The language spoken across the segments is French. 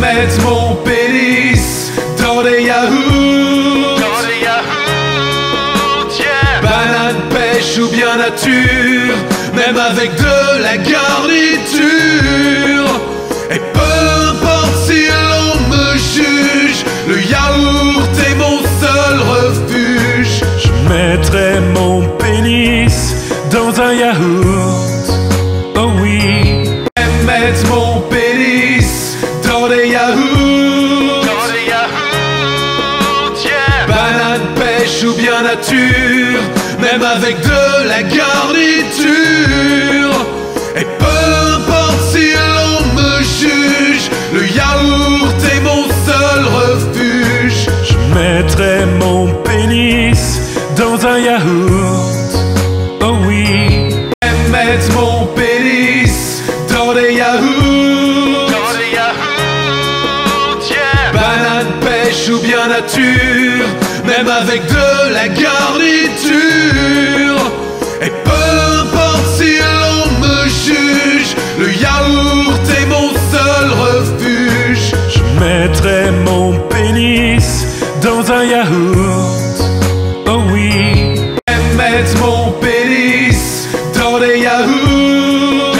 mettre mon pénis dans des yaourts, yeah. Banane, pêche ou bien nature, même avec de la garniture. Et peu importe si l'on me juge, le yaourt est mon seul refuge. Je mettrai mon pénis dans un yaourt, oh oui. Mettre mon pénis dans des yaourts, yeah. Banane, pêche ou bien nature, même avec de la garniture. Et peu importe si l'on me juge, le yaourt est mon seul refuge. Je mettrai mon pénis dans un yaourt, oh oui. Mettre mon pénis dans des yaourts, yeah. Banane, pêche ou bien nature, même avec de la garniture. Et peu importe si l'on me juge, le yaourt est mon seul refuge. Je mettrai mon pénis dans un yaourt, oh oui. Mettre mon pénis dans des yaourts,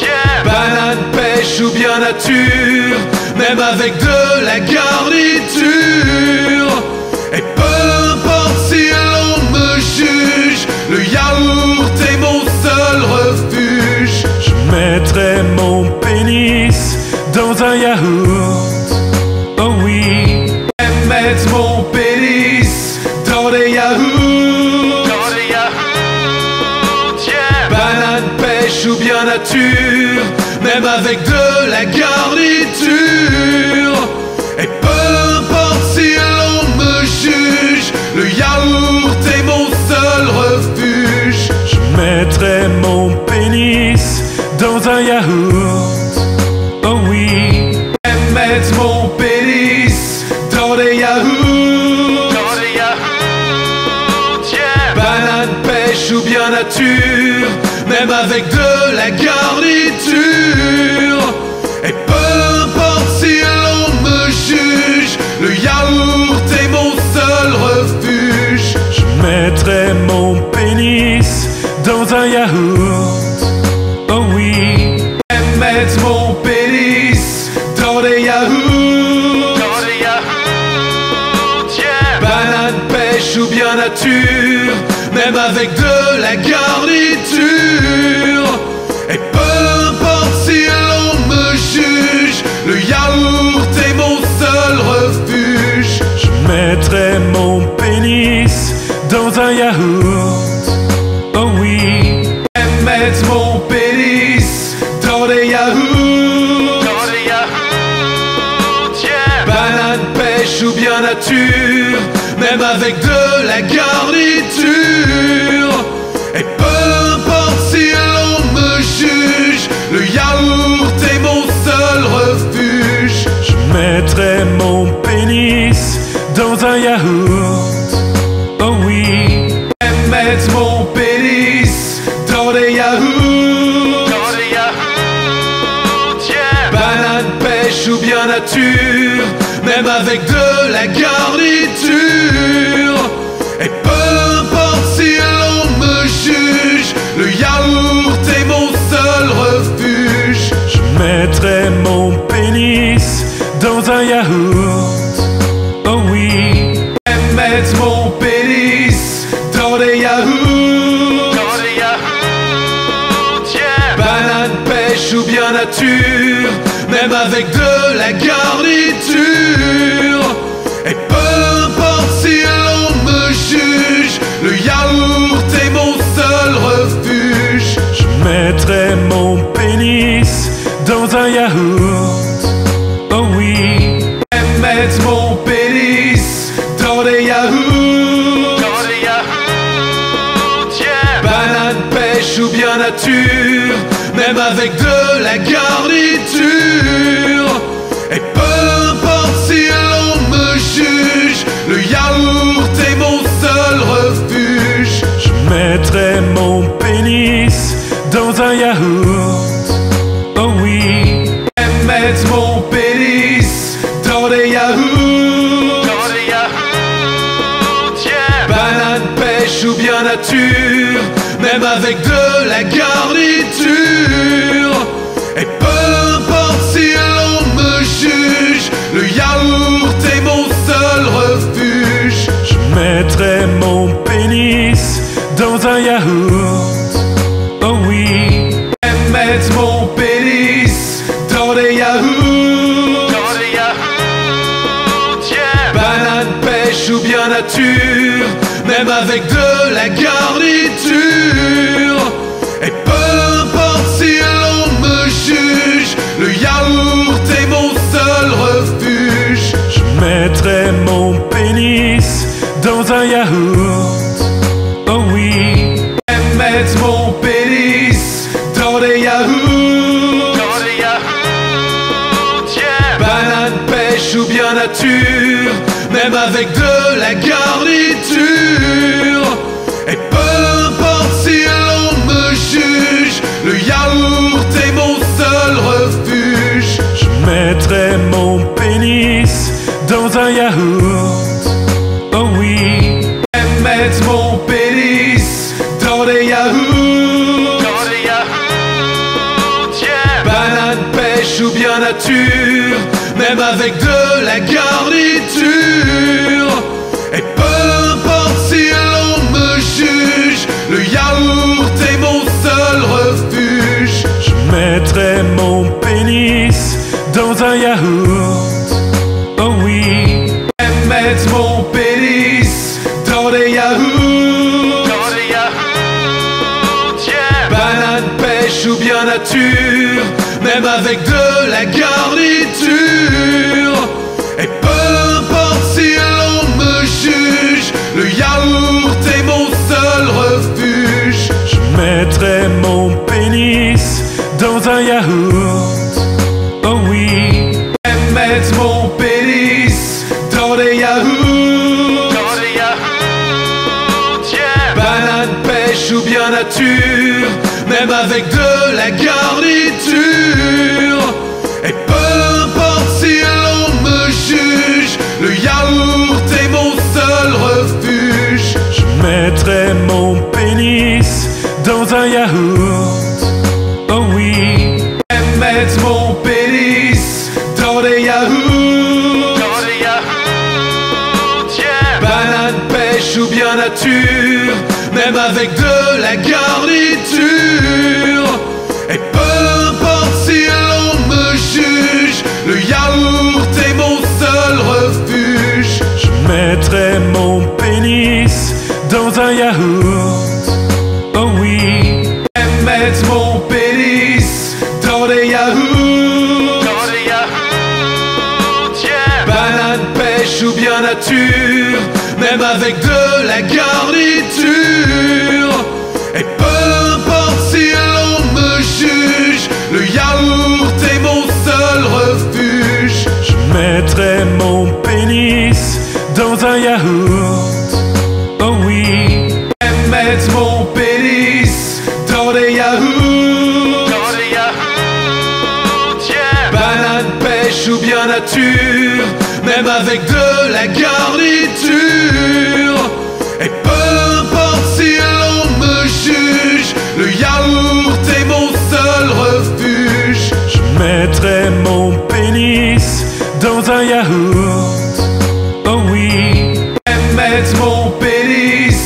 yeah. Banane, pêche ou bien nature, même avec de la garniture. Et peu importe si l'on me juge, le yaourt est mon seul refuge. Je mettrai mon pénis dans un yaourt, oh oui. Mettre mon pénis dans des yaourts, yeah. Banane, pêche ou bien nature, même avec de la garniture. Et peu importe si l'on me juge, le yaourt est mon seul refuge. Je mettrai mon pénis dans un yaourt, oh oui. Mettre mon pénis dans des yaourts, yeah. Banane, pêche ou bien nature, même avec de la garniture. Et peu importe si l'on me juge, le yaourt est mon seul refuge. Je mettrai mon pénis dans un yaourt, oh oui. Mettre mon pénis dans des yaourts, yeah. Banane, pêche ou bien nature, même avec de la garniture. Et peu importe si l'on me juge, le yaourt est mon seul refuge. Je mettrai mon pénis dans un yaourt, oh oui. Mettre mon pénis dans des yaourts, yeah. Banane, pêche ou bien nature, même avec de la garniture. Et peu importe si l'on me juge, le yaourt est mon seul refuge. Je mettrai mon pénis dans un yaourt, oh oui. Mettre mon pénis dans des yaourts, yeah. Banane, pêche ou bien nature, même avec de la garniture. Et peu importe si l'on me juge, le yaourt est mon seul refuge. Je mettrai mon pénis dans un yaourt, oh oui. Mettre mon pénis dans des yaourts, yeah. Banane, pêche ou bien nature, même avec de la garniture. Et peu importe si l'on me juge, le yaourt est mon seul refuge. Je mettrai mon pénis dans un yaourt, oh oui. Mettre mon pénis dans des yaourts, yeah. Banane, pêche ou bien nature, même avec de la garniture. Et peu importe si l'on me juge, le yaourt est mon seul refuge. Je mettrai mon pénis dans un yaourt, oh oui. mettre mon pénis dans des yaourts. Banane, pêche ou bien nature, même avec de la garniture. Et peu importe si l'on me juge, le yaourt est mon seul refuge. Je mettrai mon pénis dans un yaourt. Oh oui. Mettre mon pénis dans des yaourts. Banane, pêche ou bien nature, même avec de la garniture. Et peu importe si l'on me juge, le yaourt est mon seul refuge. Je mettrai mon pénis dans un yaourt. Oh oui. Mettre mon pénis dans des yaourts. Banane, pêche ou bien nature, même avec de la garniture. Et peu importe si l'on me juge, le yaourt est mon seul refuge. Je mettrai mon pénis dans un yaourt. Oh oui. Mettre mon pénis dans des yaourts. Banane, pêche ou bien nature, même avec de la garniture. Et peu importe si l'on me juge, le yaourt est mon seul refuge. Je mettrai mon pénis dans un yaourt. Oh oui. Mettre mon pénis dans des yaourts. Banane, pêche ou bien nature, même avec de la garniture. Et peu importe si l'on me juge, le yaourt est mon seul refuge. Je mettrai mon pénis dans un yaourt. Oh oui. Mettre mon pénis dans des yaourts. Banane, pêche ou bien nature, même avec de la garniture. Et peu importe si l'on me juge, le yaourt est mon seul refuge. Je mettrai mon pénis dans un yaourt. Oh oui. Mettre mon pénis dans des yaourts. Banane, pêche ou bien nature, même avec de la garniture. Et peu importe si l'on me juge, le yaourt est mon seul refuge. Je mettrai mon pénis dans un yaourt. Oh oui. Mettre mon pénis dans des yaourts. Banane, pêche ou bien nature, même avec de la garniture. Et peu importe si l'on me juge, le yaourt est mon seul refuge. Je mettrai mon pénis dans un yaourt. Oh oui. Mettre mon pénis dans des yaourts. Banane, pêche ou bien nature, même avec de la garniture. Et peu importe si l'on me juge, le yaourt est mon seul refuge. Je mettrai mon pénis dans un yaourt. Oh oui. Mettre mon pénis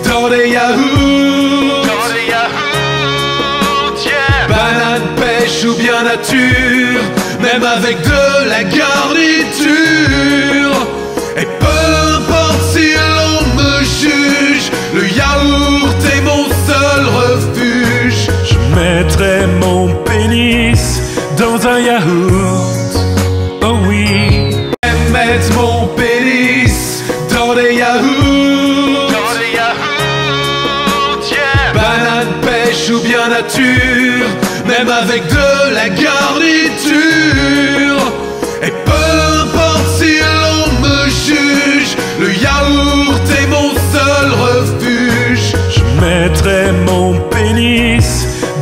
dans des yaourts. Banane, pêche ou bien nature, même avec de la garniture. Et peu importe si l'on me juge, le yaourt est mon seul refuge. Je mettrai mon pénis dans un yaourt. Oh oui. Mettre mon pénis dans des yaourts. Banane, pêche ou bien nature, même avec de la garniture. Et peu importe si l'on me juge, le yaourt est mon seul refuge. Je mettrai mon pénis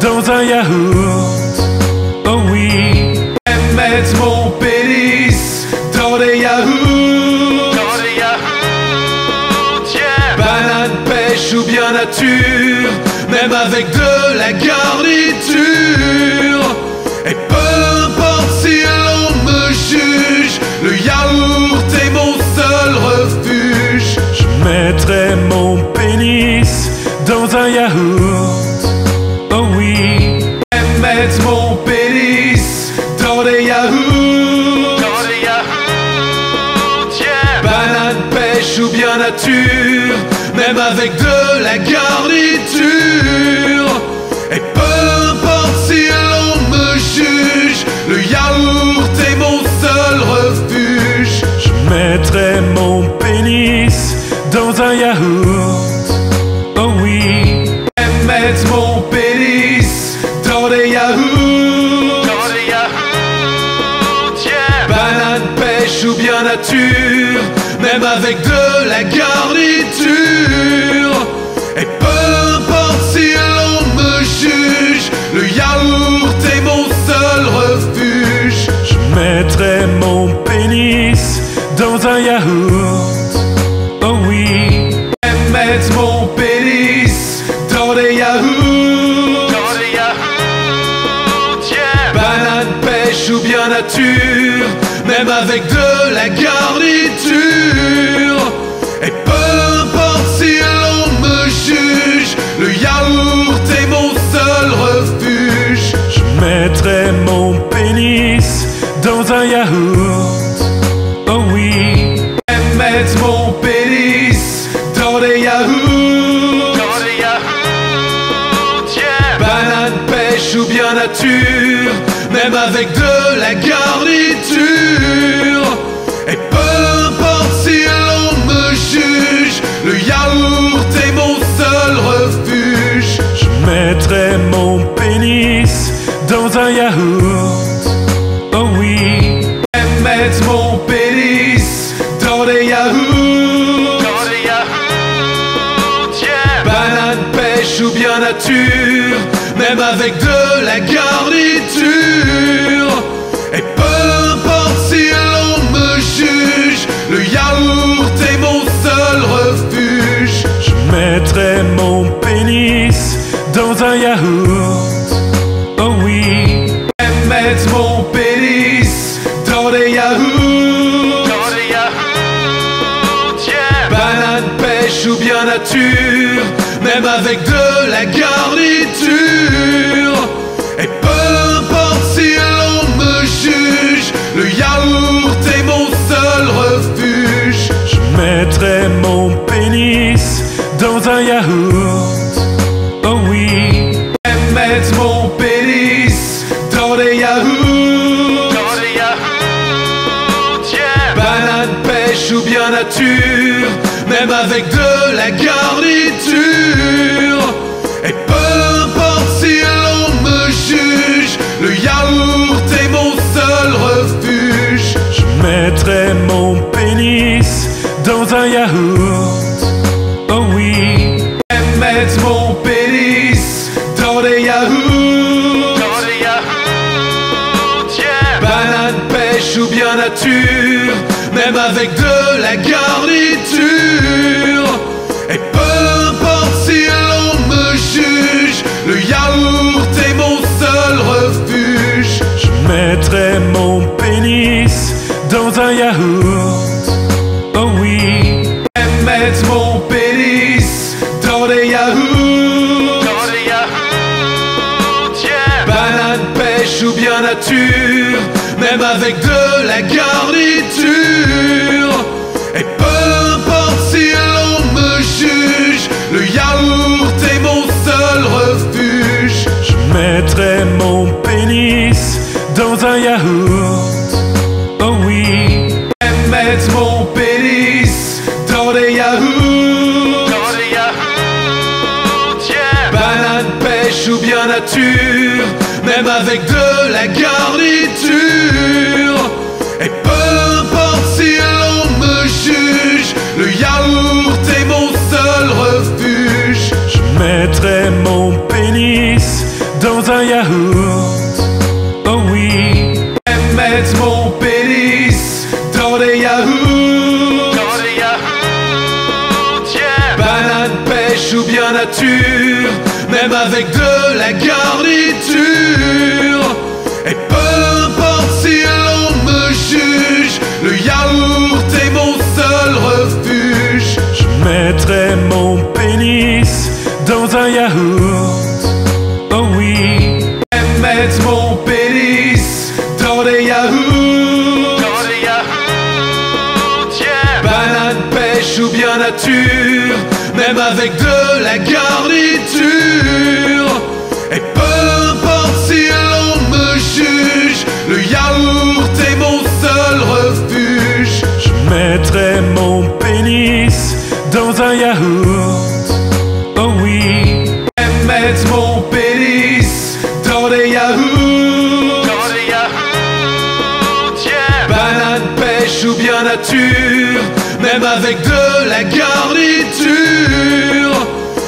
dans un yaourt. Oh oui. Mettre nature, même avec de la garniture. Et peu importe si l'on me juge, le yaourt est mon seul refuge. Je mettrai mon pénis dans un yaourt. Oh oui. Et mettre mon pénis dans des yaourts. Yeah. Banane, pêche ou bien nature, même avec de la garniture. Et peu importe si l'on me juge, le yaourt est mon seul refuge. Je mettrai mon pénis dans un yaourt. Oh oui. Et mettre mon pénis dans des yaourts. Yeah. Banane, pêche ou bien nature, même avec de la garniture. Et peu importe si l'on me juge, le yaourt est mon seul refuge. Je mettrai mon pénis dans un yaourt. Oh oui. Et mettre mon pénis dans des yaourts. Yeah. Banane, pêche ou bien nature, même avec de la garniture. Et peu importe si l'on me juge, le yaourt est mon seul refuge. Je mettrai mon pénis dans un yaourt. Oh oui. Et mettre mon pénis dans des yaourts. Yeah. Banane, pêche ou bien nature, même avec de la garniture. Et peu importe si l'on me juge, le yaourt est mon seul refuge. Je mettrai mon pénis dans un yaourt. Oh oui. Et mettre mon pénis dans des yaourts. Yeah. Banane, pêche ou bien nature, même avec de la garniture. Et peu importe si l'on me juge, le yaourt est mon seul refuge. Je mettrai mon pénis dans un yaourt. Oh oui. Et mettre mon pénis dans des yaourts. Yeah. Banane, pêche ou bien nature, même avec de la garniture. Et peu importe si l'on me juge, le yaourt est mon seul refuge. Je mettrai mon pénis dans un yaourt. Oh oui. Et mettre mon pénis dans des yaourts. Yeah. Banane, pêche ou bien nature, même avec de la garniture. Et peu importe si l'on me juge, le yaourt est mon seul refuge. Je mettrai mon pénis dans un yaourt. Oh oui. Et mettre mon pénis dans des yaourts. Yeah. Banane, pêche ou bien nature, même avec de la garniture. Et peu importe si l'on me juge, le yaourt est mon seul refuge. Je mettrai mon pénis dans un yaourt. Oh oui. Et mettre mon pénis dans des yaourts. Yeah. Banane, pêche ou bien nature, même avec de la garniture. Et peu importe si l'on me juge, le yaourt est mon seul refuge. Je mettrai mon pénis dans un yaourt. Oh oui. Et mettre mon pénis dans des yaourts. Yeah. Banane, pêche ou bien nature, même avec de la garniture. Et peu importe si l'on me juge, le yaourt est mon seul refuge. Je mettrai mon pénis dans un yaourt. Oh oui. Et mettre mon pénis dans des yaourts. Yeah. Banane, pêche ou bien nature, nature, même avec de la garniture. Et peu importe si l'on me juge, le yaourt est mon seul refuge. Je mettrai mon pénis dans un yaourt. Oh oui. Et mettre mon pénis dans des yaourts. Dans des yaourts, yeah. Banane, pêche ou bien nature, même avec de la garniture. Et peu importe si l'on me juge, le yaourt est mon seul refuge. Je mettrai mon pénis dans un yaourt. Oh oui. Et mettre mon pénis dans des yaourts. Dans des yaourts, yeah. Banane, pêche ou bien nature, même avec de la garniture.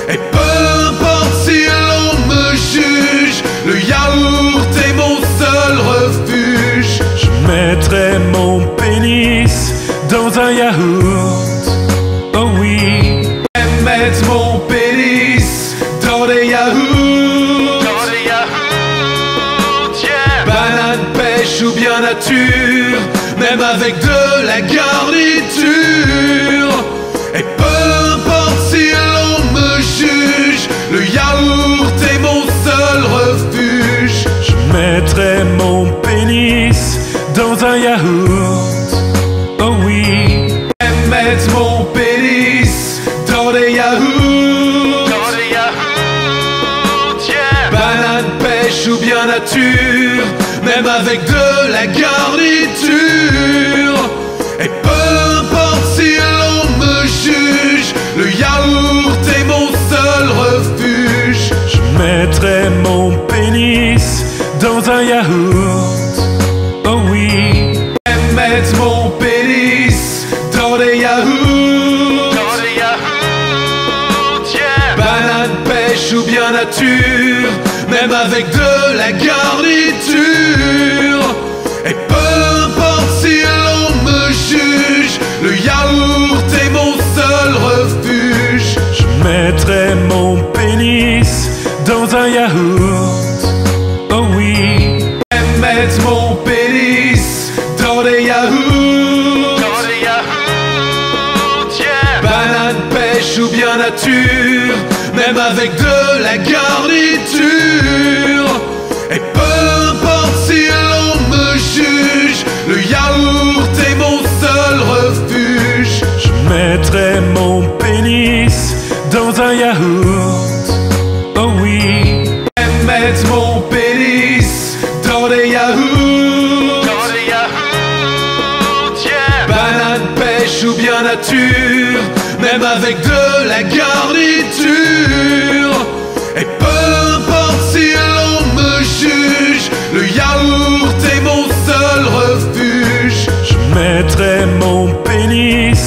Et peu importe si l'on me juge, le yaourt est mon seul refuge. Je mettrai mon pénis dans un yaourt. Oh oui. Et mettre mon pénis dans des yaourts. Dans des yaourts, yeah. Banane, pêche ou bien nature, même avec de la garniture. Et peu importe si l'on me juge, le yaourt est mon seul refuge. Je mettrai mon pénis dans un yaourt. Oh oui. Et mettre mon pénis dans des yaourts. Dans des yaourts, yeah. Banane, pêche ou bien nature, même avec de la garniture. Et peu importe si l'on me juge, le yaourt est mon seul refuge. Je mettrai mon pénis dans un yaourt. Oh oui. Et mettre mon pénis dans des yaourts. Dans des yaourts, yeah. Banane, pêche ou bien nature, même avec de la garniture. Et peu importe si l'on me juge, le yaourt est mon seul refuge. Je mettrai mon pénis dans un yaourt. Oh oui. Et mettre mon pénis dans des yaourts. Dans des yaourts, yeah. Banane, pêche ou bien nature, même avec de la garniture. Et peu importe si l'on me juge, le yaourt est mon seul refuge. Je mettrai mon pénis dans un yaourt. Oh oui. Et mettre mon pénis dans des yaourts. Dans des yaourts, yeah. Banane, pêche ou bien nature, même avec de la garniture. Et peu importe si l'on me juge, le yaourt est mon seul refuge. Je mettrai mon pénis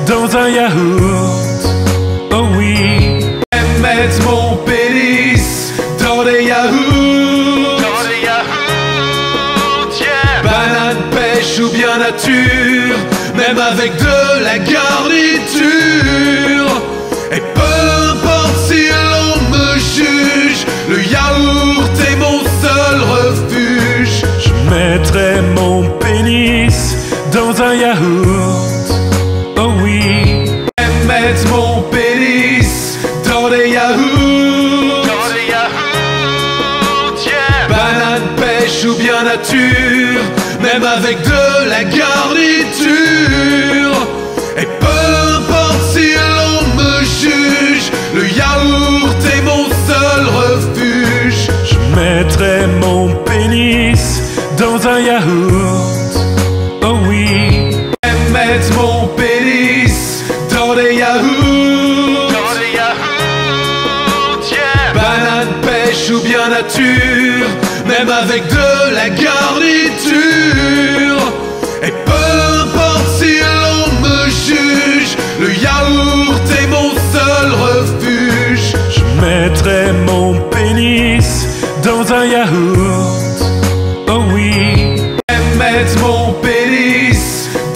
dans un yaourt. Oh oui. Et mettre mon pénis dans des yaourts. Dans des yaourts, yeah. Banane, pêche ou bien nature, même avec de la garniture. Et peu importe si l'on me juge, le yaourt est mon seul refuge. Je mettrai mon pénis dans un yaourt. Oh oui. Et mettre mon pénis dans des yaourts. Dans des yaourts, yeah. Banane, pêche ou bien nature, même avec de la garniture. Et peu importe si l'on me juge, le yaourt est mon seul refuge. Je mettrai mon pénis dans un yaourt. Oh oui. Et mettre mon pénis dans des yaourts. Dans des yaourts, yeah. Banane, pêche ou bien nature, même avec de la garniture. Et peu importe si l'on me juge, le yaourt est mon seul refuge. Je mettrai mon pénis dans un yaourt. Oh oui. Et mettre mon pénis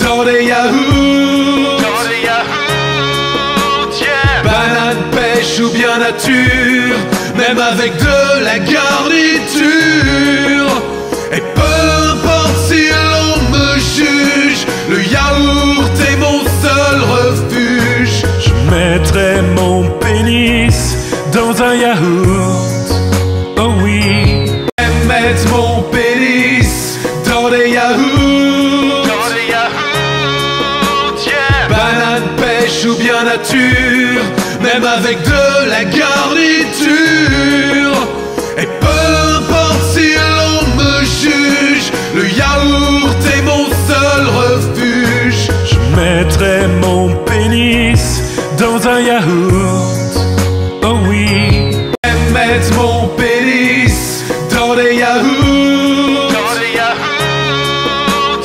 dans des yaourts. Dans des yaourts, yeah. Banane, pêche ou bien nature, nature, même avec de la garniture. Et peu importe si l'on me juge, le yaourt est mon seul refuge. Je mettrai mon pénis dans un yaourt. Oh oui. Et mettre mon pénis dans des yaourts. Yeah. Banane, pêche ou bien nature, même avec de la garniture. Et peu importe si l'on me juge, le yaourt est mon seul refuge. Je mettrai mon pénis dans un yaourt. Oh oui. Et mettre mon pénis dans des yaourts.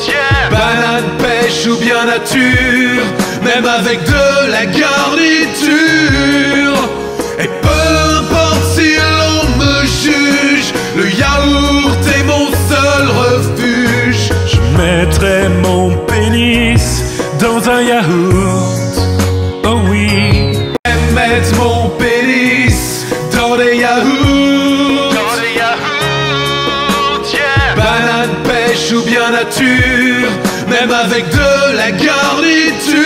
Yeah. Banane, pêche ou bien nature, même avec de la garniture. Et peu importe si l'on me juge, le yaourt est mon seul refuge. Je mettrai mon pénis dans un yaourt. Oh oui. Et mettre mon pénis dans des yaourts. Yeah. Banane, pêche ou bien nature, même avec de la garniture.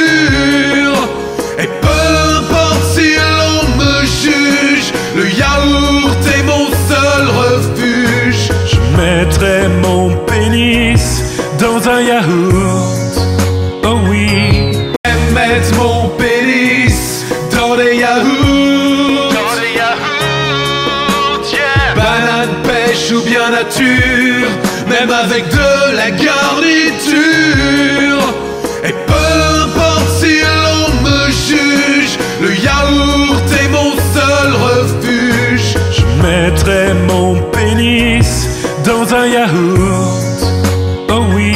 Et peu importe si l'on me juge, le yaourt est mon seul refuge. Je mettrai mon pénis dans un yaourt. Oh oui. Et mettre mon pénis dans des yaourts. Yeah. Banane, pêche ou bien nature, même avec de la garniture. Et peu importe si l'on me juge, le yaourt est mon seul refuge. Je mettrai mon pénis dans un yaourt. Oh oui.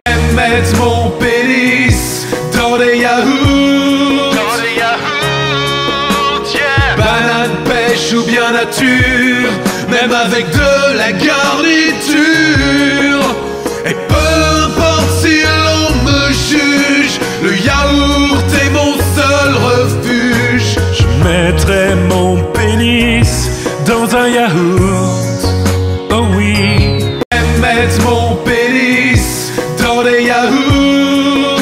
Et mettre mon pénis dans des yaourts. Yeah. Banane, pêche ou bien nature, même avec de la garniture. Et peu importe si l'on me juge, le yaourt est mon seul refuge. Je mettrai mon pénis dans un yaourt. Oh oui. Et mettre mon pénis dans des yaourts.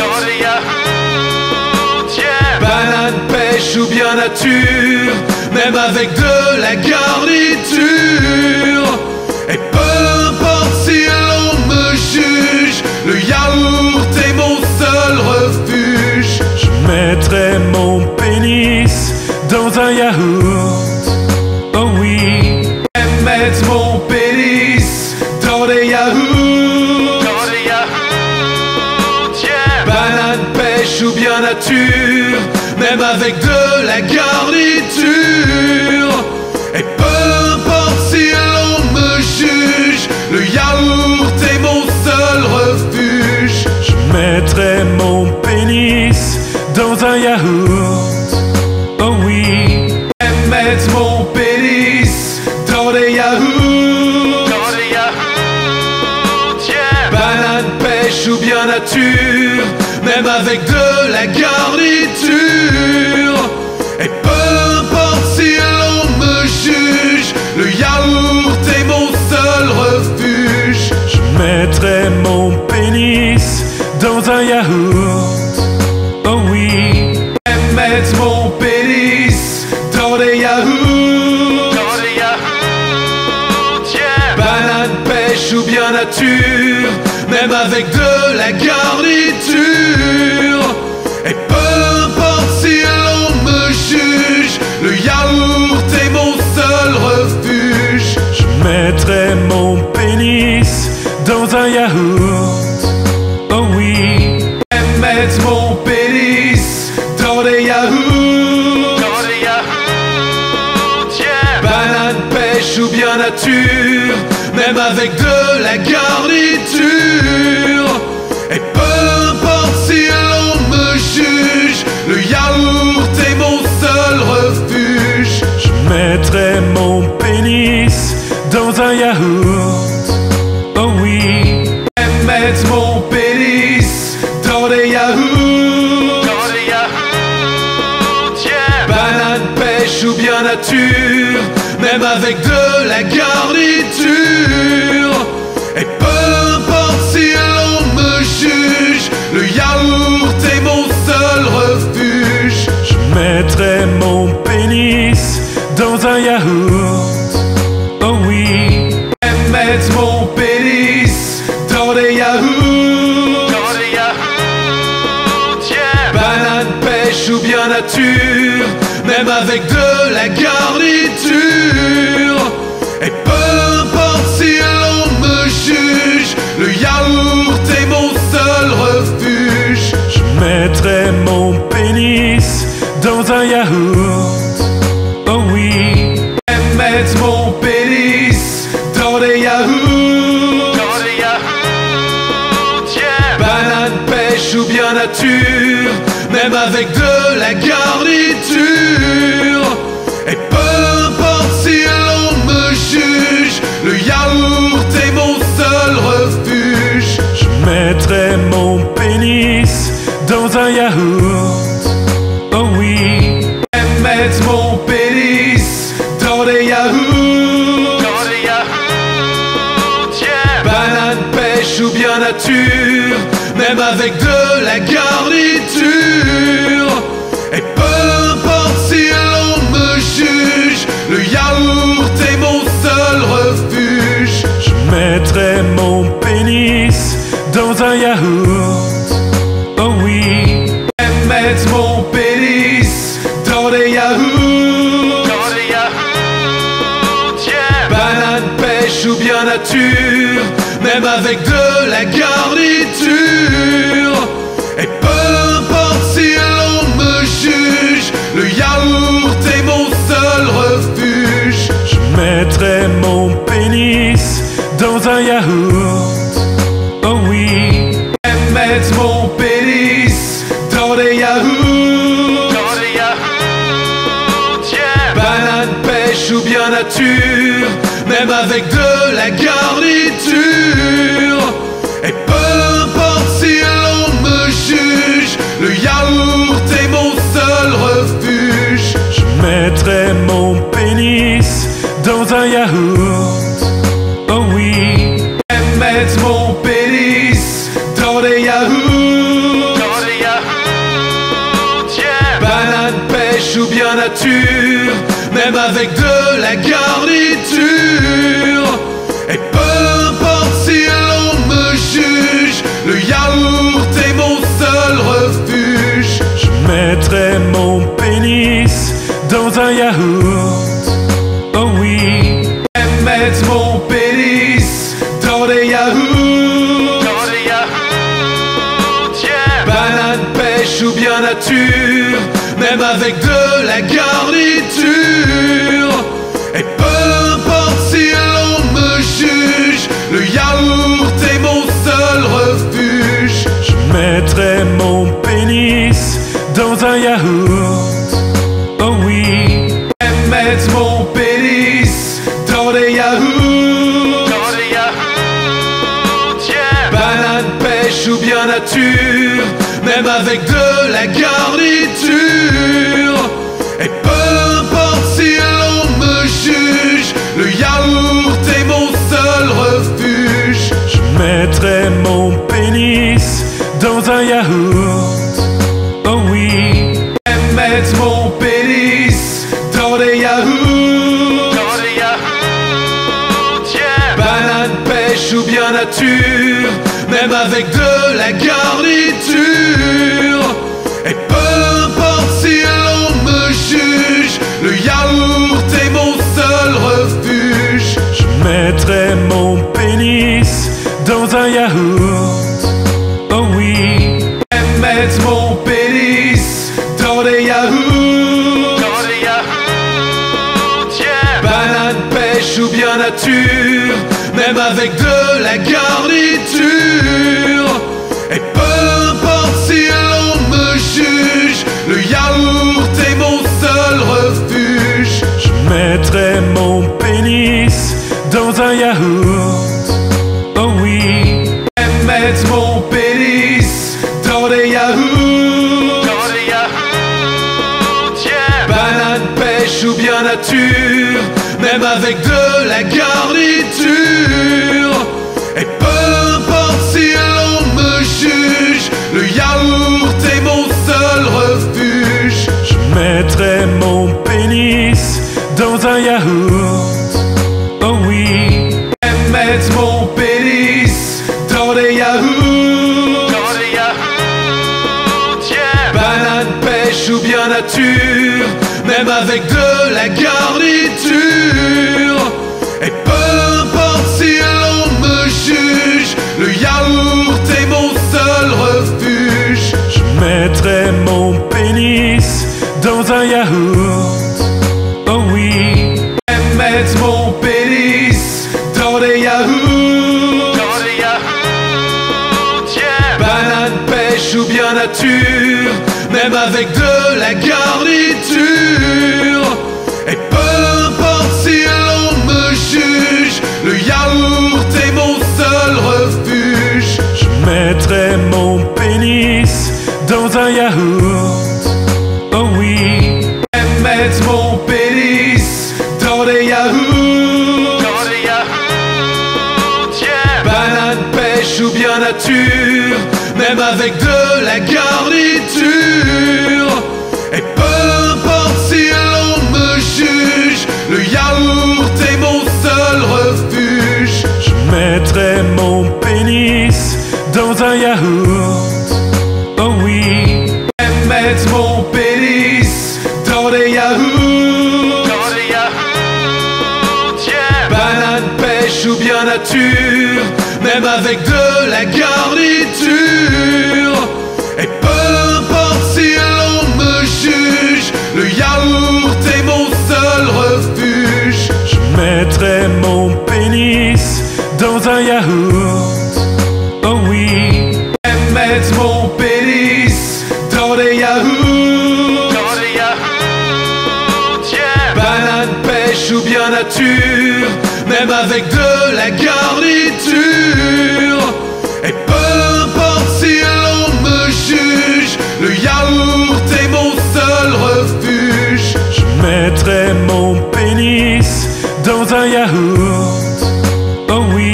Yeah. Banane, pêche ou bien nature, même avec de la garniture. Et peu importe si l'on me juge, le yaourt est mon seul refuge. Je mettrai mon pénis dans un yaourt. Oh oui. Et mettre mon pénis dans des yaourts. Yeah. Banane, pêche ou bien nature, même avec de la garniture. Et peu importe si l'on me juge, le yaourt est mon seul refuge. Je mettrai mon pénis dans un yaourt. Oh oui. Et mettre mon pénis dans des yaourts. Yeah. Banane, pêche ou bien nature, même avec de la garniture. Et peu importe si l'on me juge, le yaourt est mon seul refuge. Je mettrai mon pénis dans un yaourt. Oh oui. Et mettre mon pénis dans des yaourts. Yeah. Banane, pêche ou bien nature, même avec de la garniture. Et peu importe si l'on me juge, le yaourt est mon seul refuge. Je mettrai mon pénis dans un yaourt. Oh oui. Et mettre mon pénis dans des yaourts. Yeah. Banane, pêche ou bien nature, même avec de la garniture. Et peu importe si l'on me juge, le yaourt est mon seul refuge. Je mettrai mon pénis dans un yaourt. Oh oui. Et mettre mon pénis dans des yaourts. Yeah. Banane, pêche ou bien nature. nature, même avec de la garniture. Et peu importe si l'on me juge, le yaourt est mon seul refuge. Je mettrai mon pénis dans un yaourt. Oh oui. Et mettre mon pénis dans des yaourts. Yeah. Banane, pêche ou bien nature, même avec de la garniture. Et peu importe si l'on me juge, le yaourt est mon seul refuge. Je mettrai mon pénis dans un yaourt. Oh oui. Et mettre mon pénis dans des yaourts. Yeah. Banane, pêche ou bien nature, même avec de la garniture. Et peu importe si l'on me juge, le yaourt est mon seul refuge. Je mettrai mon pénis dans un yaourt. Oh oui. Et mettre mon pénis dans des yaourts. Yeah. Banane, pêche ou bien nature, même avec de la garniture. Et peu importe si l'on me juge, le yaourt est mon seul refuge. Je mettrai mon pénis dans un yaourt. Oh oui. Et mettre mon pénis dans des yaourts. Yeah. Banane, pêche ou bien nature, même avec de la garniture. Et peu importe si l'on me juge, le yaourt est mon seul refuge. Je mettrai mon pénis dans un yaourt. Oh oui. Et mettre mon pénis dans des yaourts. Yeah. Banane, pêche ou bien nature, même avec de la garniture. Et peu importe si l'on me juge, le yaourt est mon seul refuge. Je mettrai mon pénis dans un yaourt. Oh oui. Et mettre mon pénis dans des yaourts. Yeah. Banane, pêche ou bien nature, même avec de la garniture. Et peu importe si l'on me juge, le yaourt est mon seul refuge. Je mettrai mon pénis dans un yaourt. Oh oui. Et mettre mon pénis dans des yaourts. Yeah. Banane, pêche ou bien nature, même avec de la garniture. Et peu importe si l'on me juge, le yaourt est mon seul refuge. Je mettrai mon pénis dans un yaourt. Oh oui. Et mettre mon pénis dans des yaourts. Yeah. Banane, pêche ou bien nature, même avec de la garniture. Et peu importe si l'on me juge, le yaourt est mon seul refuge. Je mettrai mon pénis dans un yaourt. Oh oui. Et mettre mon pénis dans des yaourts. Yeah. Banane, pêche ou bien nature, même avec de la garniture. Et peu importe si l'on me juge, le yaourt est mon seul refuge. Je mettrai mon pénis dans un yaourt. Oh oui. Et mettre mon pénis dans des yaourts. Yeah. Banane, pêche ou bien nature, même avec de la garniture. Et peu importe si l'on me juge, le yaourt est mon seul refuge. Je mettrai mon pénis dans un yaourt. Oh oui. Et mettre mon pénis dans des yaourts. Yeah. Banane, pêche pêche ou bien nature, même avec de la garniture. Et peu importe si l'on me juge, le yaourt est mon seul refuge. Je mettrai mon pénis dans un yaourt. Oh oui. J'aime mettre mon pénis dans des yaourts. Yeah. Banane, pêche ou bien nature, même avec de la garniture. Et peu importe si l'on me juge, le yaourt est mon seul refuge. Je mettrai mon pénis dans un yaourt. Oh oui. J'aime mettre mon pénis dans des yaourts. Yeah. Banane, pêche ou bien nature, même avec de la garniture. Et peu importe si l'on me juge, le yaourt est mon seul refuge. Je mettrai mon pénis dans un yaourt. Oh oui. J'aime mettre mon pénis dans des yaourts. Yeah. Banane, pêche ou bien nature, même avec de la garniture. Et peu importe si l'on me juge, le yaourt est mon seul refuge. Je mettrai mon pénis dans un yaourt. Oh oui. J'aime mettre mon pénis dans des yaourts. Yeah. Banane, pêche ou bien nature, même avec de la garniture. Et peu importe si l'on me juge, le yaourt est mon seul refuge. Je mettrai mon pénis dans un yaourt. Oh oui. J'aime mettre mon pénis dans des yaourts. Yeah. Banane, pêche ou bien nature, même avec de la garniture. Et peu importe si l'on me juge, le yaourt est mon seul refuge. Je mettrai mon pénis dans un yaourt. Oh oui.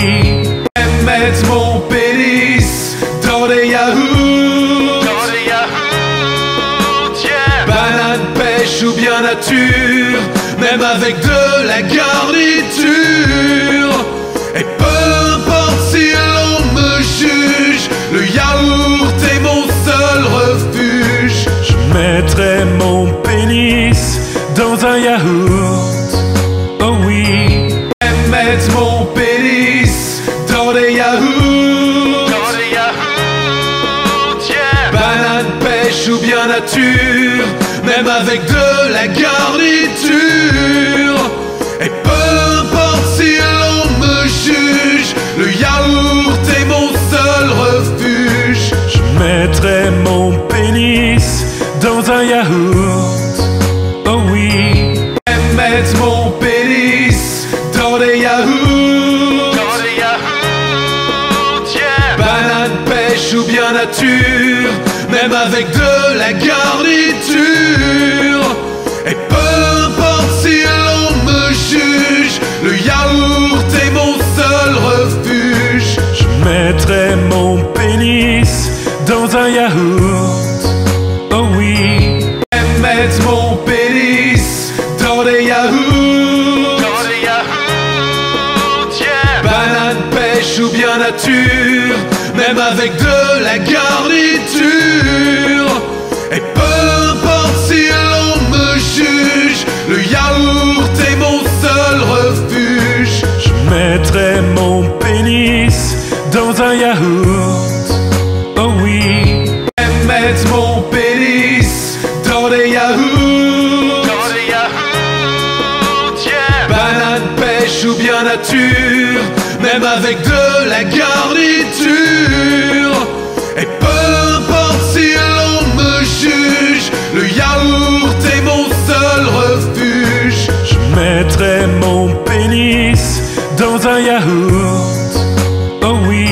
J'aime mettre mon pénis dans des yaourts. Yeah. Banane, pêche ou bien nature, même avec de la garniture. Et peu importe si l'on me juge, le yaourt est mon seul refuge. Je mettrai mon pénis dans un yaourt. Oh oui. J'aime mettre mon pénis dans des yaourts. Yeah. Banane, pêche ou bien nature, même avec de la garniture. Et peu importe si l'on me juge, le yaourt est mon seul refuge. Je mettrai mon pénis dans un yaourt. Oh oui. J'aime mettre mon pénis dans des yaourts. Yeah. Banane, pêche ou bien nature, même avec de la garniture. Et peu importe si l'on me juge, le yaourt est mon seul refuge. Je mettrai mon pénis dans un yaourt. Oh oui. J'aime mettre mon pénis dans des yaourts. Yeah. Banane, pêche ou bien nature, même avec de la garniture. Et peu importe si l'on me juge, le yaourt est mon seul refuge. Je mettrai mon pénis dans un yaourt. Oh oui. J'aime mettre mon pénis dans des yaourts. Yeah. Banane, pêche ou bien nature, même avec de la garniture. Et peu importe si l'on me juge, le yaourt est mon seul refuge. Je mettrai mon pénis dans un yaourt. Oh oui.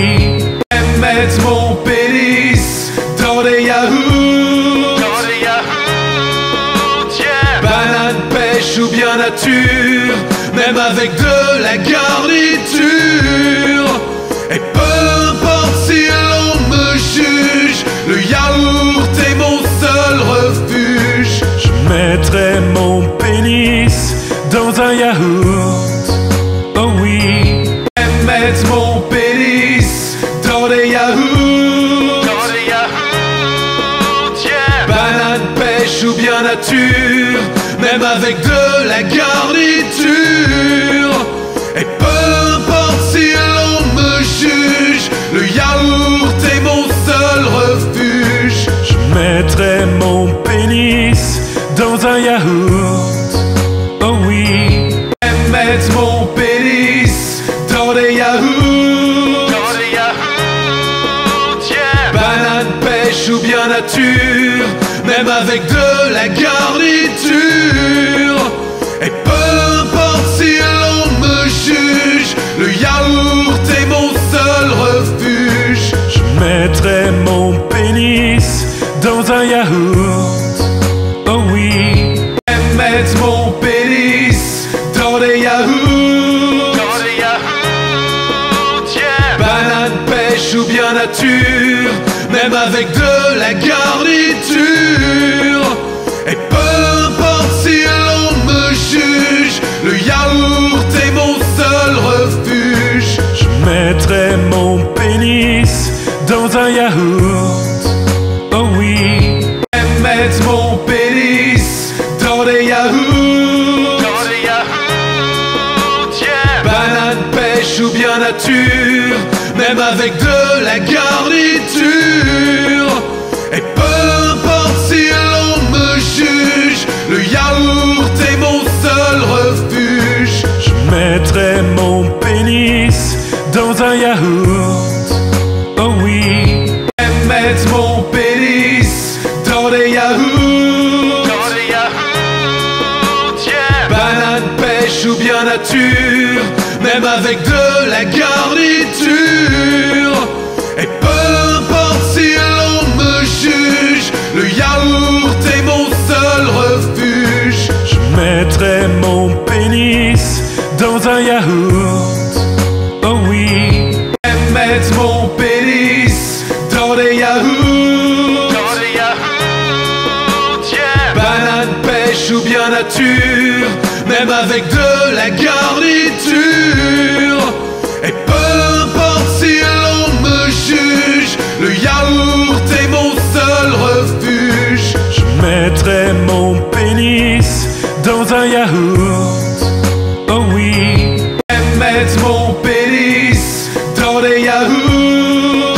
J'aime mettre mon pénis dans des yaourts. Yeah. Banane, pêche ou bien nature, même avec de la garniture. Et peu importe si l'on me juge, le yaourt est mon seul refuge. Je mettrai mon pénis dans un yaourt. Oh oui. J'aime mettre mon pénis dans des yaourts. Yeah. Banane, pêche ou bien nature, même avec de la garniture. Et peu importe si l'on me juge, le yaourt est mon seul refuge. Je mettrai mon pénis dans un yaourt. Oh oui. J'aime mettre mon pénis dans des yaourts. Yeah. Banane, pêche ou bien nature, même avec de la garniture. Et peu importe si l'on me juge, le yaourt est mon seul refuge. Je mettrai mon pénis dans un yaourt. Oh oui. J'aime mettre mon pénis dans des yaourts. Yeah. Banane, pêche ou bien nature, même avec de la garniture. Et peu importe si l'on me juge, le yaourt est mon seul refuge. Je mettrai mon pénis dans un yaourt. Oh oui. J'aime mettre mon pénis dans des yaourts. Yeah. Banane, pêche ou bien nature, même avec de la garniture. Et peu importe si l'on me juge, le yaourt est mon seul refuge. Je mettrai mon pénis dans un yaourt. Oh oui. J'aime mettre mon pénis dans des yaourts. Yeah. Banane, pêche ou bien nature, même avec de la garniture. Et peu importe si l'on me juge, le yaourt est mon seul refuge. Je mettrai mon pénis dans un yaourt. Oh oui. J'aime mettre mon pénis dans des yaourts. Yeah. Banane, pêche ou bien nature, même avec de la garniture. Et peu importe si l'on me juge, le yaourt est mon seul refuge. Je mettrai mon pénis dans un yaourt. Oh oui. J'aime mettre mon pénis dans des yaourts.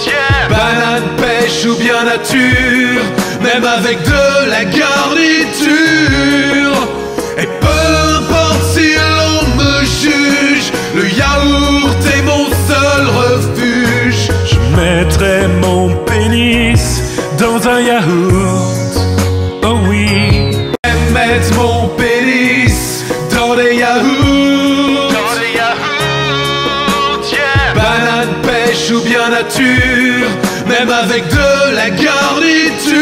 Yeah. Banane, pêche ou bien nature, même avec de la garniture. Et peu importe si l'on me juge, le yaourt est mon seul refuge. Je mettrai mon pénis dans un yaourt. Oh oui. J'aime mettre mon pénis dans des yaourts. Yeah. Banane, pêche ou bien nature, même avec de la garniture.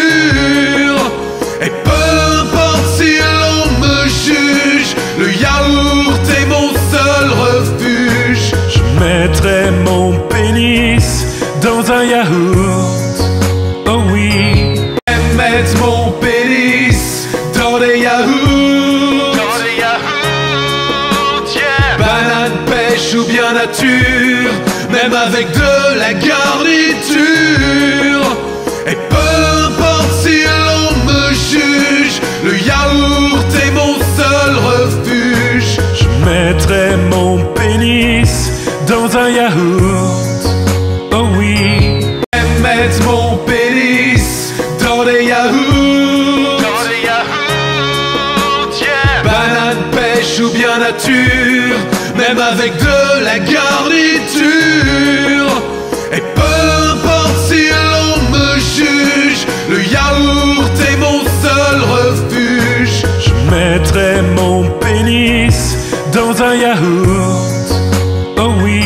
Et peu importe si l'on me juge, le yaourt est mon seul refuge. Je mettrai mon pénis dans un yaourt. Oh oui. J'aime mettre mon pénis dans des yaourts. Yeah. Banane, pêche ou bien nature, même avec de la garniture. Et peu importe si l'on me juge, le yaourt est mon seul refuge. Je mettrai mon pénis dans un yaourt. Oh oui. J'aime mettre mon pénis dans des yaourts. Yeah. Banane, pêche ou bien nature, même avec de la garniture. Et peu importe si l'on me juge, le yaourt est mon seul refuge. Je mettrai mon pénis dans un yaourt. Oh oui.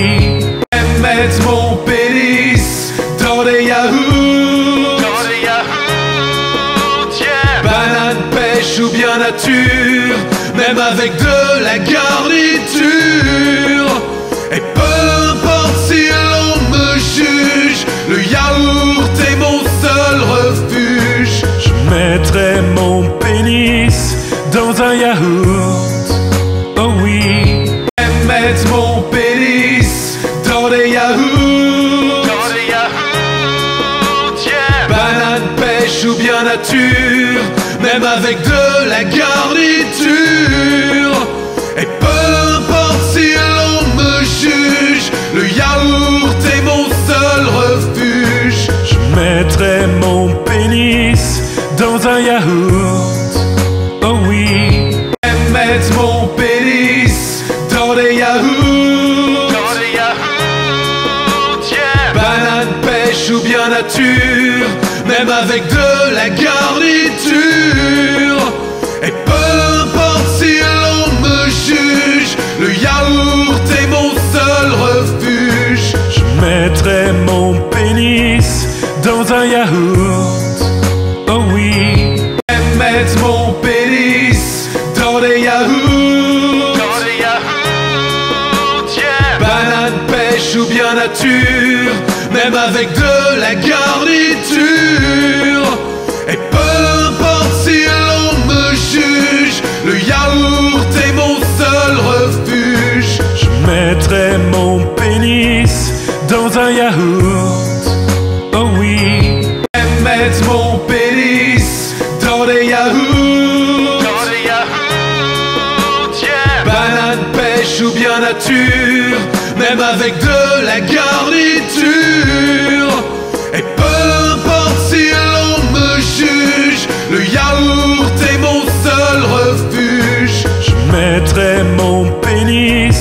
J'aime nature, même avec de la garniture. Et peu importe si l'on me juge, le yaourt est mon seul refuge. Je mettrai mon pénis dans un yaourt. Oh oui. J'aime mettre mon pénis dans des yaourts. Yeah. Banane, pêche ou bien nature, même avec de la garniture. Et peu importe si l'on me juge, le yaourt est mon seul refuge. Je mettrai mon pénis dans un yaourt. Oh oui. J'aime mettre mon pénis dans des yaourts. Yeah. Banane, pêche ou bien nature, même avec de la garniture. Et peu importe si l'on me juge, le yaourt est mon seul refuge. Je mettrai mon pénis dans un yaourt. Oh oui. J'aime mettre mon pénis dans des yaourts. Yeah. Banane, pêche ou bien nature, même avec de la garniture. Et peu importe si l'on me juge, le yaourt est mon seul refuge. Je mettrai mon pénis dans un yaourt. Oh oui. J'aime mettre mon pénis dans des yaourts. Yeah. Banane, pêche ou bien nature, même avec de la garniture. Et peu importe si l'on me juge, le yaourt est mon seul refuge. Je mettrai mon pénis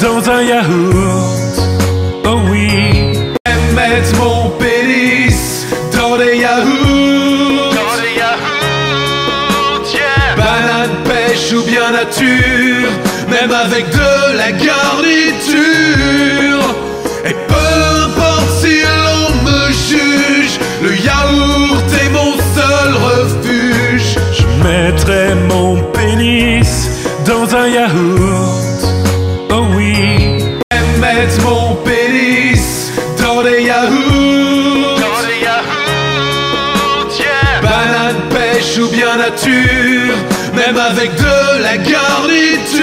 dans un yaourt. Oh oui. J'aime mettre mon pénis dans des yaourts. Yeah. Banane, pêche ou bien nature, même avec de la garniture. Et peu importe si l'on me juge, le yaourt est mon seul refuge. Je mettrai mon pénis dans un yaourt. Oh oui. J'aime mettre mon pénis dans des yaourts. Yeah. Banane, pêche ou bien nature, même avec de la garniture.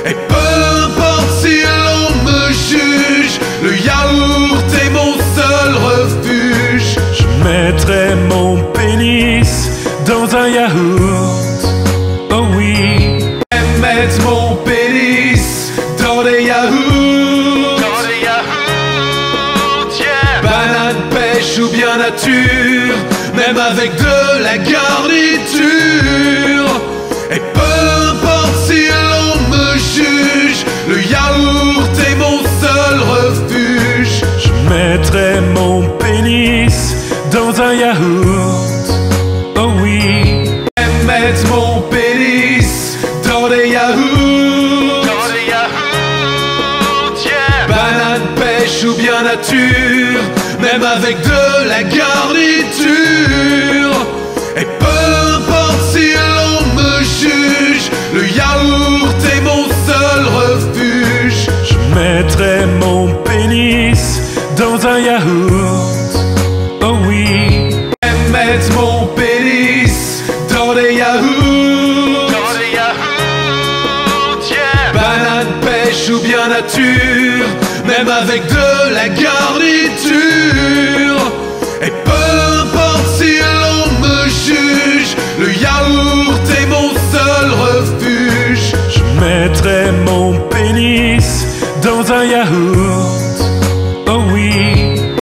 Et peu importe si l'on me juge, le yaourt est mon seul refuge. Je mettrai mon pénis dans un yaourt. Oh oui. J'aime mettre mon pénis dans des yaourts. Yeah. Banane, pêche ou bien nature, même avec de la garniture. Et peu importe si l'on me juge, le yaourt est mon seul refuge. Je mettrai mon pénis dans un yaourt. Oh oui. J'aime mettre mon pénis dans des yaourts. Yeah. Banane, pêche ou bien nature, même avec de la garniture. Et peu importe si l'on me juge, le yaourt est mon seul refuge. Je mettrai mon pénis dans un yaourt. Oh oui. J'aime mettre mon pénis dans des yaourts. Yeah. Banane, pêche ou bien nature, même avec de la garniture. Et peu importe si l'on me juge, le yaourt est mon seul refuge. Je mettrai mon pénis dans un yaourt. Oh oui.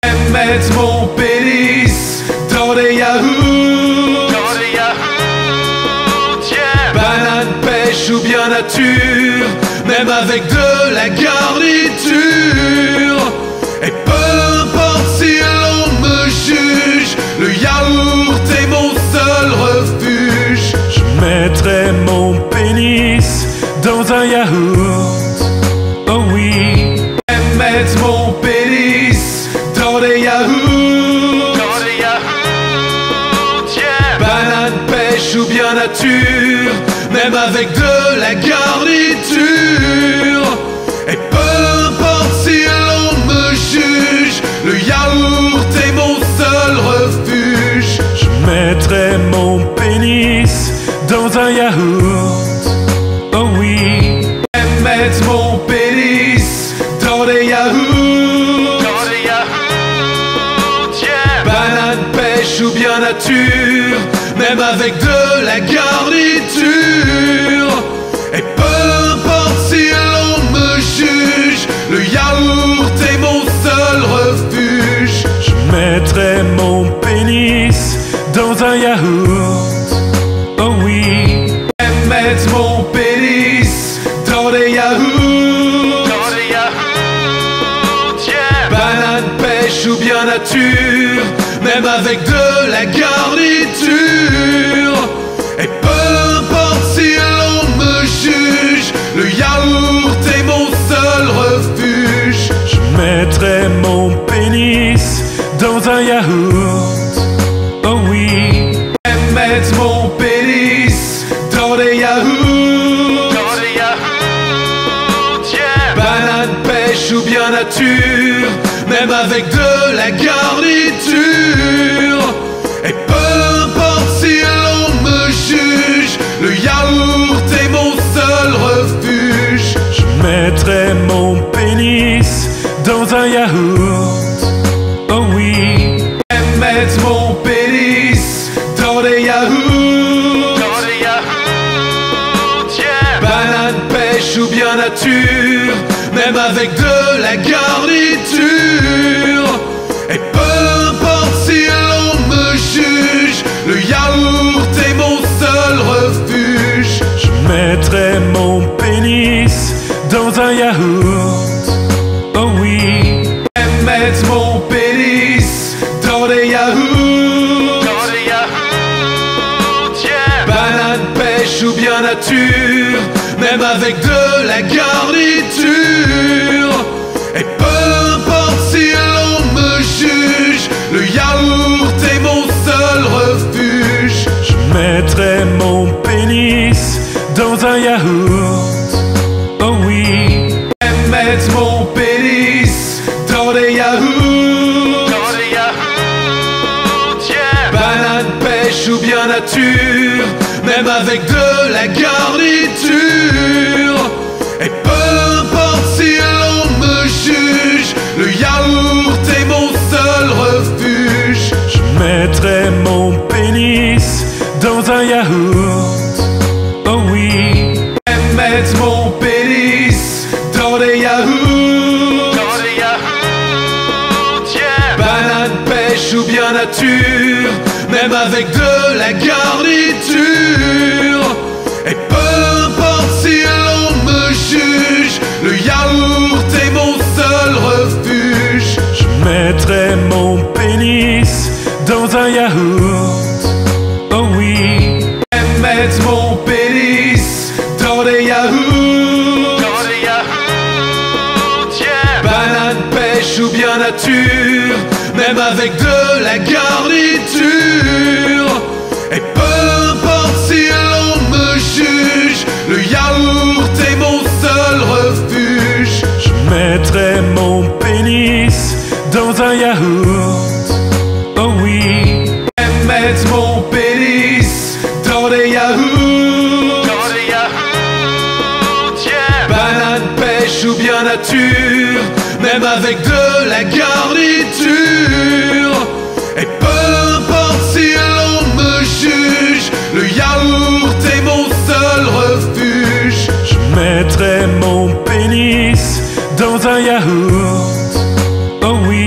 J'aime mettre mon pénis dans des yaourts. Yeah. Banane, pêche ou bien nature, même avec de la garniture. Et peu importe si l'on me juge, le yaourt est mon seul refuge. Je mettrai mon pénis dans un yaourt. Oh oui. J'aime mettre bien nature, même avec de la garniture. Et peu importe si l'on me juge, le yaourt est mon seul refuge. Je mettrai mon pénis dans un yaourt. Oh oui. J'aime mettre mon pénis dans des yaourts. Yeah. Banane, pêche ou bien nature, même avec de la garniture. Et peu importe si l'on me juge, le yaourt est mon seul refuge. Je mettrai mon pénis dans un yaourt. Oh oui. J'aime mettre mon pénis dans des yaourts. Yeah. Banane, pêche ou bien nature, même avec de la garniture. Et peu importe si l'on me juge, le yaourt est mon seul refuge. Je mettrai mon pénis dans un yaourt. Oh oui. J'aime mettre mon pénis dans des yaourts. Yeah. Banane, pêche ou bien nature, même avec de la garniture. Et peu importe si l'on me juge, le yaourt est mon seul refuge. Je mettrai mon pénis dans un yaourt. Oh oui. J'aime mettre mon pénis dans des yaourts. Yeah. Banane, pêche ou bien nature, même avec de la garniture. Et peu importe si l'on me juge, le yaourt est mon seul refuge. Je mettrai mon pénis dans un yaourt. Oh oui. J'aime mettre mon pénis dans des yaourts. Yeah. Banane, pêche ou bien nature, même avec de la garniture. Et peu importe si l'on me juge, le yaourt est mon seul refuge. Je mettrai mon pénis dans un yaourt. Oh oui. J'aime mettre mon pénis dans des yaourts. Yeah. Banane, pêche ou bien nature, même avec de la garniture. Et peu importe si l'on me juge, le yaourt est mon seul refuge. Je mettrai mon pénis dans un yaourt. Oh oui. J'aime mettre mon pénis dans des yaourts. Yeah. Banane, pêche ou bien nature, même avec de la garniture. Et peu importe si l'on me juge, le yaourt est mon seul refuge. Je mettrai mon pénis dans un yaourt. Oh oui. J'aime mettre mon pénis dans des yaourts. Yeah. Banane, pêche ou bien nature, même avec de la garniture. Et peu importe si l'on me juge, le yaourt est mon seul refuge. Je mettrai mon pénis dans un yaourt. Oh oui. J'aime mettre mon pénis dans des yaourts. Yeah. Banane, pêche ou bien nature, même avec de la garniture. Et peu importe si l'on me juge, le yaourt est mon seul refuge. Je mettrai mon pénis dans un yaourt. Oh oui.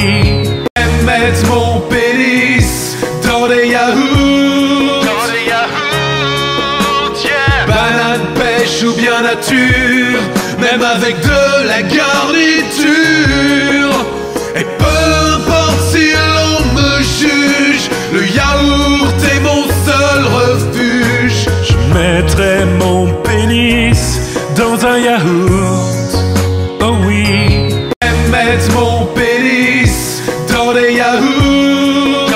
J'aime mettre mon pénis dans des yaourts. Yeah. Banane, pêche ou bien nature, même avec de la garniture. Et peu importe si l'on me juge, le yaourt est mon seul refuge. Je mettrai mon pénis dans un yaourt. Oh oui. J'aime mettre mon pénis dans des yaourts.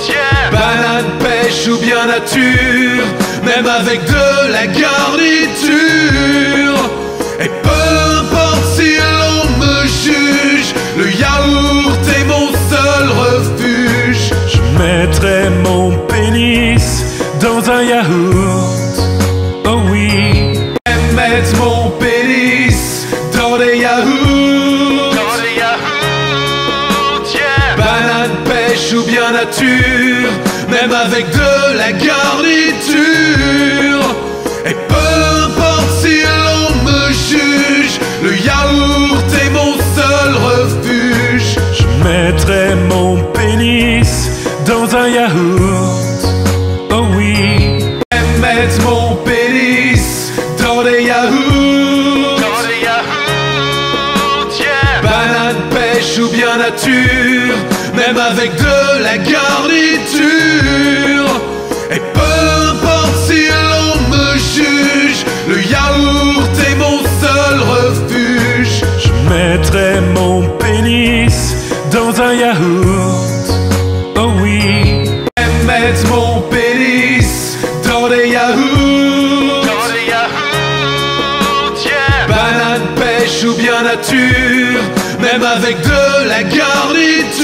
Yeah. Banane, pêche ou bien nature, nature, même avec de la garniture. Et peu importe si l'on me juge, le yaourt est mon seul refuge. Je mettrai mon pénis dans un yaourt. Oh oui. J'aime mettre mon pénis dans des yaourts. Yeah. Banane, pêche ou bien nature, même avec de la garniture. Et peu importe si l'on me juge, le yaourt est mon seul refuge. Je mettrai mon pénis dans un yaourt. Oh oui. J'aime mettre mon pénis dans des yaourts. Yeah. Banane, pêche ou bien nature, même avec de la garniture. Et peu importe si l'on me juge, le yaourt est mon seul refuge. Je mettrai mon pénis dans un yaourt. Oh oui. J'aime mettre mon pénis dans des yaourts. Yeah. Banane, pêche ou bien nature, même avec de la garniture.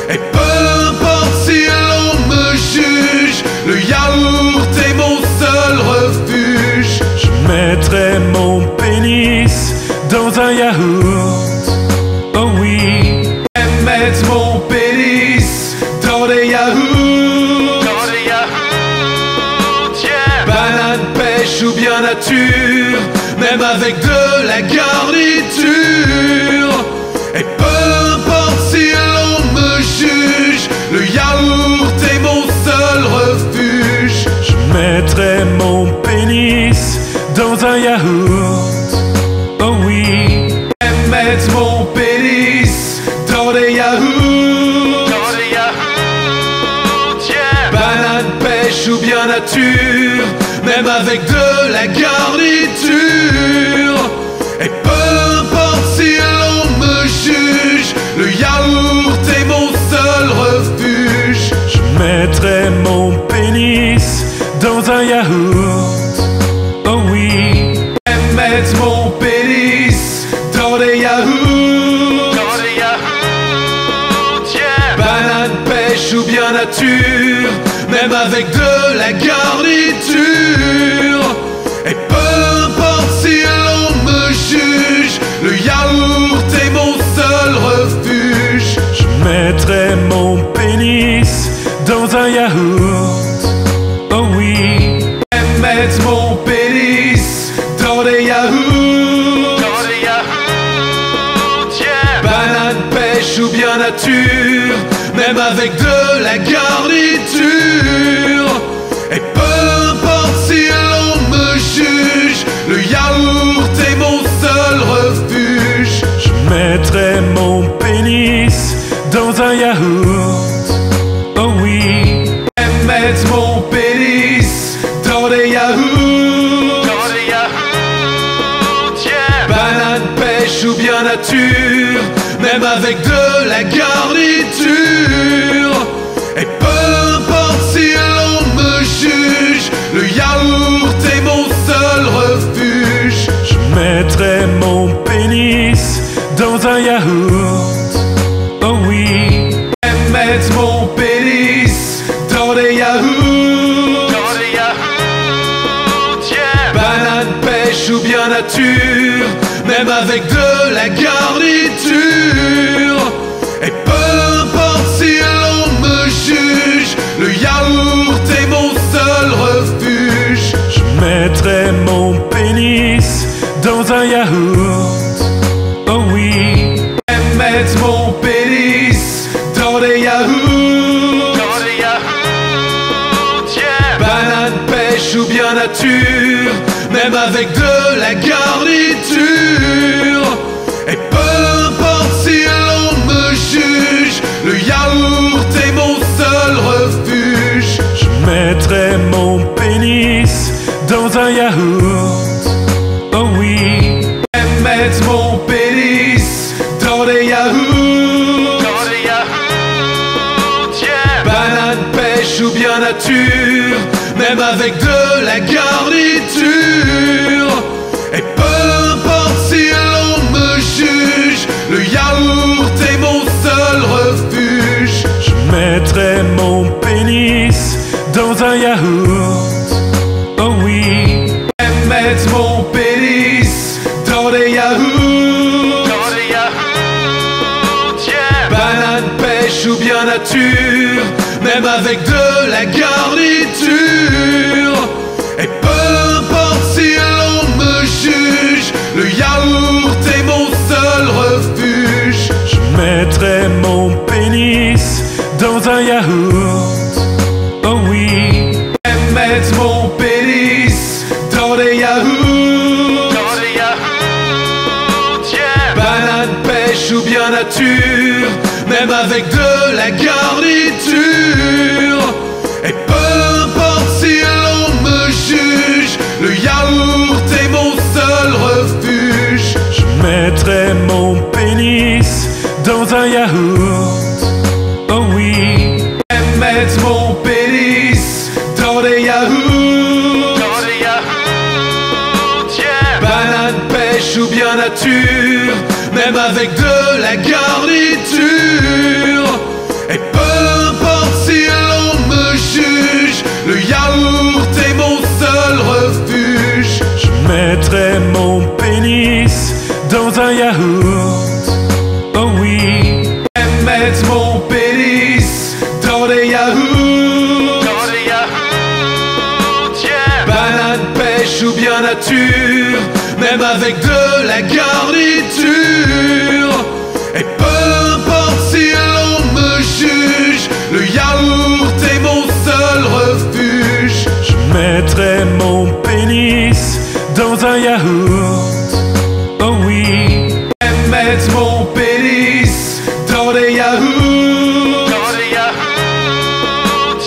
Et peu importe si l'on me juge, le yaourt est mon seul refuge. Je mettrai mon pénis dans un yaourt. Oh oui. J'aime mettre mon pénis dans des yaourts. Yeah. Banane, pêche ou bien nature, même avec de la garniture. Et peu importe si l'on me juge, le yaourt est mon seul refuge. Je mettrai mon pénis dans un yaourt. Oh oui. J'aime mettre mon pénis dans des yaourts. Yeah. Banane, pêche ou bien nature, même avec de la garniture. Et peu importe si l'on me juge, le yaourt est mon seul refuge. Je mettrai mon pénis dans un yaourt. Oh oui. J'aime mettre mon pénis dans des yaourts. Yeah. Banane, pêche ou bien nature, même avec de la garniture. Et peu importe si l'on me juge, le yaourt est mon seul refuge. Je mettrai mon pénis dans un yaourt. Oh oui. J'aime mettre mon pénis dans des yaourts. Yeah. Banane, pêche ou bien nature, même avec de la garniture. Et peu importe si l'on me juge, le yaourt est mon seul refuge. Je mettrai mon pénis dans un yaourt. Oh oui. J'aime mettre mon pénis dans des yaourts. Yeah. Banane, pêche ou bien nature, même avec de la garniture. Et peu importe si l'on me juge, le yaourt est mon seul refuge. Je mettrai mon pénis dans un yaourt. Oh oui. J'aime mettre mon pénis dans des yaourts. Yeah. Banane, pêche ou bien nature, même avec de la garniture. Et peu importe si l'on me juge, le yaourt est mon seul refuge. Je mettrai mon pénis dans un yaourt. Oh oui. J'aime mettre mon pénis dans des yaourts. Yeah. Banane, pêche ou bien nature, même avec de la garniture. Et peu importe si l'on me juge, le yaourt est mon seul refuge. Je mettrai mon pénis dans un yaourt. Oh oui. J'aime mettre mon pénis dans des yaourts. Yeah. Banane, pêche ou bien nature, même avec de la garniture. Et peu importe si l'on me juge, le yaourt est mon seul refuge. Je mettrai mon pénis dans un yaourt. Oh oui. J'aime mettre mon pénis dans des yaourts. Yeah. Banane, pêche ou bien nature, même avec de la garniture. Et peu importe si l'on me juge, le yaourt est mon seul refuge. Je mettrai mon pénis dans un yaourt. Oh oui. J'aime mettre mon pénis dans des yaourts. Yeah. Banane, pêche ou bien nature, même avec de la garniture. Et peu importe si l'on me juge, le yaourt est mon seul refuge. Je mettrai mon pénis dans un yaourt. Oh oui. J'aime mettre mon pénis dans des yaourts. Yeah. Banane, pêche ou bien nature, même avec de la garniture. Et peu importe si l'on me juge, le yaourt est mon seul refuge. Je mettrai mon pénis dans un yaourt. Oh oui. J'aime mettre mon pénis dans des yaourts. Yeah. Banane, pêche ou bien nature, même avec de la garniture. Et peu importe si l'on me juge, le yaourt est mon seul refuge. Je mettrai mon pénis dans un yaourt. Oh oui. J'aime mettre mon pénis dans des yaourts.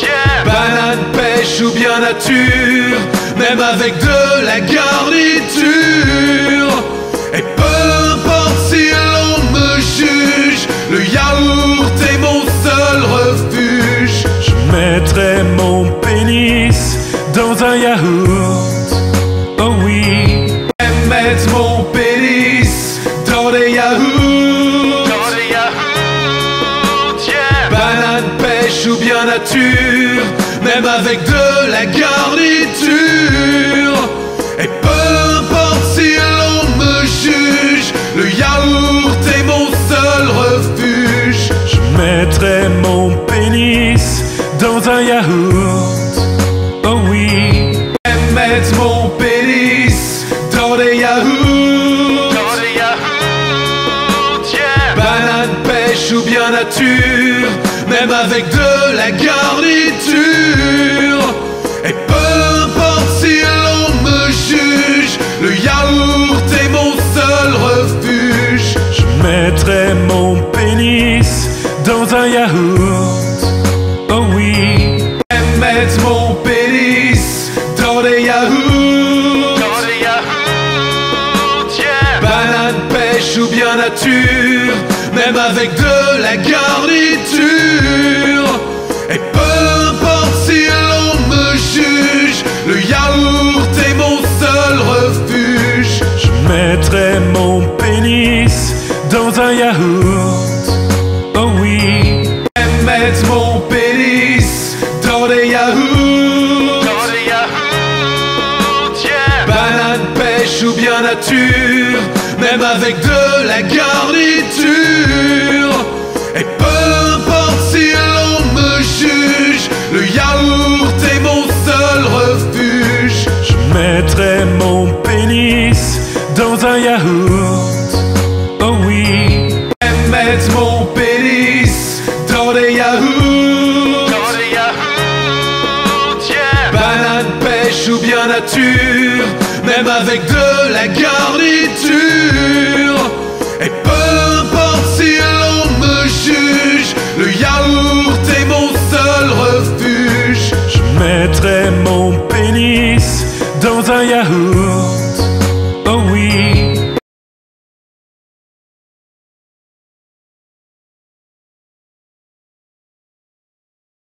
Yeah. Banane, pêche ou bien nature, même avec de la garniture. Et peu importe si l'on me juge, le yaourt est mon seul refuge. Je mettrai mon pénis dans un yaourt. Oh oui. J'aime mettre mon pénis dans des yaourts. Yeah. Banane, pêche ou bien nature, même avec de la garniture. Et peu importe si l'on me juge, le yaourt est mon seul refuge. Je mettrai mon pénis dans un yaourt. Oh oui. J'aime mettre mon pénis dans des yaourts. Yeah. Banane, pêche ou bien nature, même avec de la garniture. Et peu importe si l'on me juge, le yaourt est mon seul refuge. Je mettrai mon pénis dans un yaourt. Oh oui. J'aime mettre mon pénis dans des yaourts. Yeah. Banane, pêche ou bien nature, même avec de la garniture. Et peu importe si l'on me juge, le yaourt est mon seul refuge. Je mettrai mon pénis dans un yaourt. Oh oui. J'aime mettre mon pénis dans des yaourts. Yeah. Banane, pêche ou bien nature, même avec de la garniture. Et peu importe si l'on me juge, le yaourt est mon seul refuge. Je mettrai mon pénis dans un yaourt. Oh oui. J'aime mettre mon pénis dans des yaourts. Yeah. Banane, pêche ou bien nature, même avec de la garniture. Et peu importe si l'on me juge, le yaourt est mon seul refuge. Je mettrai mon pénis dans un yaourt.